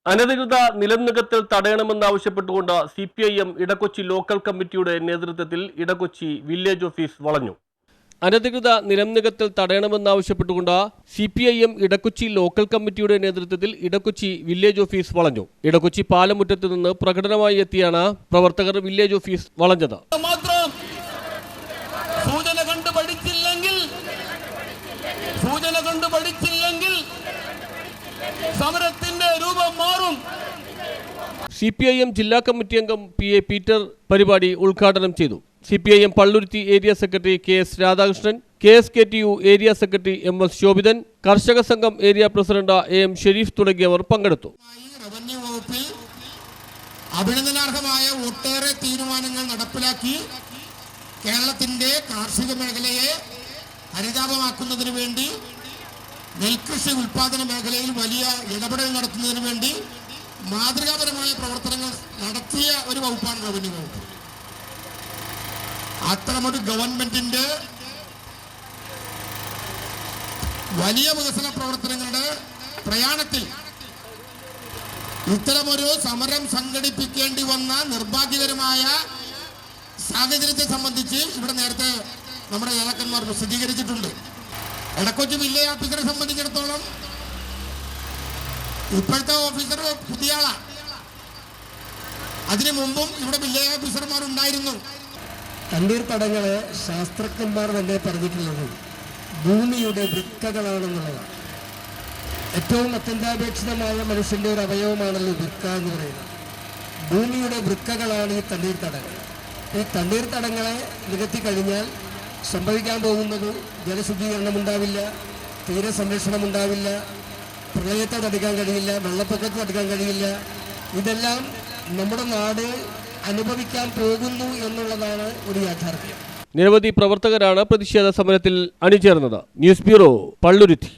അനധികൃത നിലം നികത്തൽ തടയണമെന്നാവശ്യപ്പെട്ടുകൊണ്ട് CPIM Edakochi local കമ്മിറ്റിയുടെ നേതൃത്വത്തിൽ ഇടക്കൊച്ചി വില്ലേജ് ഓഫീസ് വളഞ്ഞു. അനധികൃത നിലം നികത്തൽ തടയണമെന്നാവശ്യപ്പെട്ടുകൊണ്ട് CPIM ഇടക്കൊച്ചി ലോക്കൽ കമ്മിറ്റിയുടെ നേതൃത്വത്തിൽ ഇടക്കൊച്ചി വില്ലേജ് ഓഫീസ് വളഞ്ഞു. ഇടക്കൊച്ചി പാലമുറ്റത്ത് നിന്ന് പ്രകടനമായി എത്തിയാണ് പ്രവർത്തകർ വില്ലേജ് ഓഫീസ് വളഞ്ഞത്. സമരത്തിന്റെ രൂപം മാറും. CPIM ജില്ലാ കമ്മിറ്റി അംഗം PA പീറ്റർ പരിപാടി ഉദ്ഘാടനം ചെയ്തു. CPIM Palluruthy area secretary KS Radhakrishnan, KSKTU area secretary MS Shobhithan, കർഷക സംഘം ഏരിയ പ്രസിഡന്റ് AM ഷെരീഫ് തുടങ്ങിയവർ പങ്കെടുത്തു. റവന്യൂ വകുപ്പിൽ അഭിനന്ദനാർഹമായ ഒട്ടേറെ തീരുമാനങ്ങൾ നടപ്പിലാക്കി കേരളത്തിന്റെ കാർഷിക മേഖലയെ ഹരിതാപമാക്കുന്നതിന് വേണ്ടി നെൽകൃഷി ഉൽപാദന മേഖലയിൽ വലിയ ഇടപെടൽ നടത്തുന്നതിന് വേണ്ടി മാതൃകാപരമായ പ്രവർത്തനങ്ങൾ നടത്തിയ ഒരു വകുപ്പാണ് റവന്യൂ വകുപ്പ്. അത്തരമൊരു ഗവൺമെന്റിന്റെ വലിയ വികസന പ്രവർത്തനങ്ങളുടെ പ്രയാണത്തിൽ ഇത്തരമൊരു സമരം സംഘടിപ്പിക്കേണ്ടി വന്ന നിർഭാഗ്യകരമായ സാഹചര്യത്തെ സംബന്ധിച്ച് ഇവിടെ നേരത്തെ നമ്മുടെ നേതാക്കന്മാർ വിശദീകരിച്ചിട്ടുണ്ട്. ഇടക്കൊച്ചി വില്ലേജ് ഓഫീസറെ സംബന്ധിച്ചിടത്തോളം ഇപ്പോഴത്തെ ഓഫീസർ പുതിയ ആളാണ്. അതിനു മുമ്പും ഇവിടെ വില്ലേജ് ഓഫീസർമാരുണ്ടായിരുന്നു. തണ്ണീർത്തടങ്ങളെ ശാസ്ത്രജ്ഞന്മാർ തന്നെ പറഞ്ഞിട്ടുള്ളത് ഭൂമിയുടെ വൃക്കകളാണെന്നുള്ളതാണ്. ഏറ്റവും അത്യന്താപേക്ഷിതമായ മനുഷ്യൻ്റെ ഒരു അവയവമാണല്ലോ വൃക്ക എന്ന് പറയുന്നത്. ഭൂമിയുടെ വൃക്കകളാണ് ഈ തണ്ണീർത്തടങ്ങൾ. ഈ തണ്ണീർത്തടങ്ങളെ നികത്തി കഴിഞ്ഞാൽ സംഭവിക്കാൻ പോകുന്നത് ജലശുദ്ധീകരണം ഉണ്ടാവില്ല, തീരസംരക്ഷണം ഉണ്ടാവില്ല, പ്രളയത്തെ തടുക്കാൻ കഴിയില്ല, വെള്ളപ്പൊക്കത്തെ തടുക്കാൻ കഴിയില്ല. ഇതെല്ലാം നമ്മുടെ നാട് അനുഭവിക്കാൻ പോകുന്നു എന്നുള്ളതാണ് ഒരു യാഥാർത്ഥ്യം. നിരവധി പ്രവർത്തകരാണ് പ്രതിഷേധ സമരത്തിൽ അണിചേർന്നത്. News bureau, Palluruthy.